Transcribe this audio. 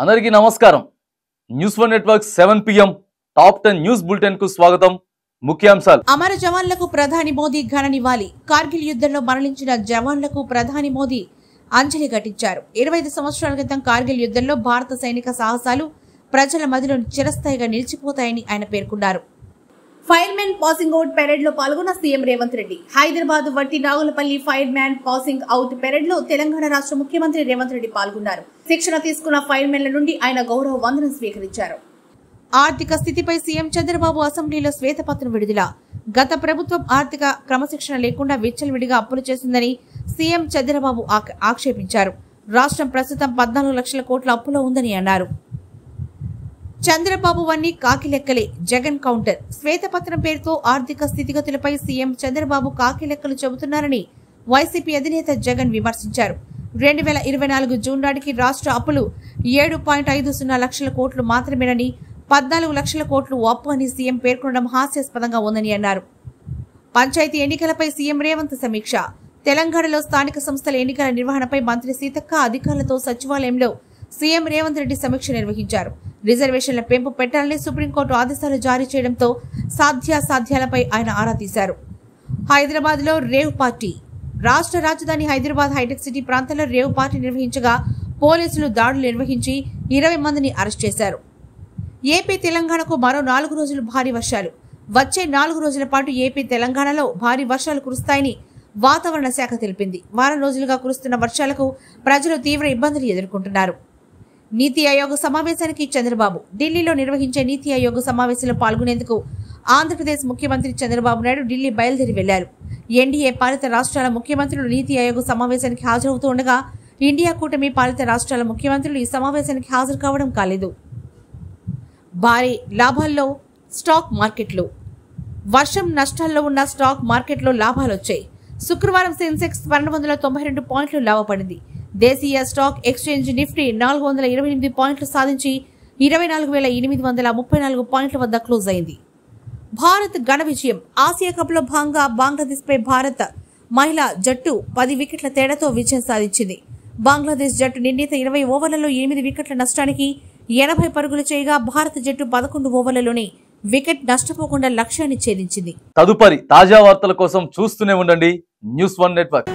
అందరికీ నమస్కారం. News 1 network 7 PM top 10 news bulletin కు స్వాగతం. ముఖ్యాంశాలు. అమర జవాన్లకు ప్రధాని మోదీ ఘన నివాళి. కార్గిల్ యుద్ధంలో మరణించిన జవాన్లకు ప్రధాని మోదీ అంజలి ఘటించారు. 25 సంవత్సరాల క్రితం కార్గిల్ యుద్ధంలో భారత సైనిక సాహసాలు ప్రజల మధ్యలో చిరస్థాయిగా నిలిచిపోతాయని ఆయన పేర్కొన్నారు. ఫైర్మెన్ పాసింగ్ అవుట్ పెరేడ్ లో పాల్గొన్న సీఎం రేవంత్ రెడ్డి. హైదరాబాద్ వట్టి Nagulapalli fireman passing out parade లో తెలంగాణ రాష్ట్ర ముఖ్యమంత్రి రేవంత్ రెడ్డి పాల్గొన్నారు. శిక్షణ తీసుకున్న ఫైర్మెన్ల నుండి ఆయన గౌరవ వందనం స్వీకరించారు. ఆర్థిక స్థితిపై సీఎం చంద్రబాబు అసెంబ్లీలో శ్వేతపత్రం విడుదల. గత ప్రభుత్వం ఆర్థిక క్రమశిక్షణ లేకుండా విచ్చలవిడిగా అప్పులు చేసిందని సీఎం చంద్రబాబు ఆక్షేపించారు. రాష్ట్రం ప్రస్తుతం 14 లక్షల కోట్ల అప్పులో ఉందని అన్నారు. చంద్రబాబు వన్నీ కాకి లెక్కలే, జగన్ కౌంటర్. శ్వేతపత్రం పేరుతో ఆర్థిక స్థితిగతులపై సీఎం చంద్రబాబు కాకి లెక్కలు చెబుతున్నారని వైసీపీ అధినేత జగన్ విమర్శించారు. 2024 జూన్ నాటికి రాష్ట్ర అప్పులు 7.50 లక్షల కోట్లు మాత్రమేనని, 14 లక్షల కోట్లు అప్పు అని సీఎం పేర్కొనడం హాస్యాస్పదంగా ఉందని అన్నారు. పంచాయతీ ఎన్నికలపై సీఎం రేవంత్ సమీక్ష. తెలంగాణలో స్థానిక సంస్థల ఎన్నికల నిర్వహణపై మంత్రి సీతక్క అధికారులతో సచివాలయంలో సీఎం రేవంత్ రెడ్డి సమీక్ష నిర్వహించారు. రిజర్వేషన్ల పెంపు పెట్టాలని సుప్రీంకోర్టు ఆదేశాలు జారీ చేయడంతో సాధ్యాసాధ్యాలపై ఆయన ఆరా తీశారు. హైదరాబాద్ లో రేవ్ పార్టీ. రాష్ట్ర రాజధాని హైదరాబాద్ హైటెక్ సిటీ ప్రాంతంలో రేవ్ పార్టీ నిర్వహించగా పోలీసులు దాడులు నిర్వహించి 20 మందిని అరెస్ట్ చేశారు. ఏపీ తెలంగాణకు మరో 4 రోజులు భారీ వర్షాలు. వచ్చే 4 రోజుల పాటు ఏపీ తెలంగాణలో భారీ వర్షాలు కురుస్తాయని వాతావరణ శాఖ తెలిపింది. వారం రోజులుగా కురుస్తున్న వర్షాలకు ప్రజలు తీవ్ర ఇబ్బందులు ఎదుర్కొంటున్నారు. నీతి ఆయోగ్ సమావేశానికి చంద్రబాబు. ఢిల్లీలో నిర్వహించే నీతి ఆయోగ్ సమావేశంలో పాల్గొనేందుకు ఆంధ్రప్రదేశ్ ముఖ్యమంత్రి చంద్రబాబు నాయుడు ఢిల్లీ బయలుదేరి వెళ్లారు. ఎన్డీఏ పాలిత రాష్ట్రాల ముఖ్యమంత్రులు నీతి ఆయోగ్ సమావేశానికి హాజరవుతూ ఉండగా ఇండియా కూటమి పాలిత రాష్ట్రాల ముఖ్యమంత్రులు ఈ సమావేశానికి హాజరు కావడం కాలేదు. భారీ లాభాల్లో స్టాక్ మార్కెట్లు. వర్షం నష్టాల్లో ఉన్న స్టాక్ మార్కెట్లో లాభాలొచ్చాయి. శుక్రవారం సెన్సెక్స్ 1292 పాయింట్లు లాభపడింది. దేశీయ స్టాక్ ఎక్స్చేంజ్ నిఫ్టీ 428 పాయింట్లు సాధించి 24,834 పాయింట్ల వద్ద క్లోజ్ అయింది. భారత్ ఘన విజయం. ఆసియా కప్లో భాగంగా బంగ్లాదేశ్ పై భారత్ మహిళా జట్టు 10 వికెట్ల తేడాతో విజయం సాధించింది. బంగ్లాదేశ్ జట్టు నిర్ణీత 20 ఓవర్లలో 8 వికెట్ల నష్టానికి 80 పరుగులు చేయగా భారత జట్టు 11 ఓవర్లలోనే వికెట్ నష్టపోకుండా లక్ష్యాన్ని ఛేదించింది. తదుపరి తాజా వార్తల కోసం చూస్తూనే ఉండండి న్యూస్ 1 నెట్వర్క్.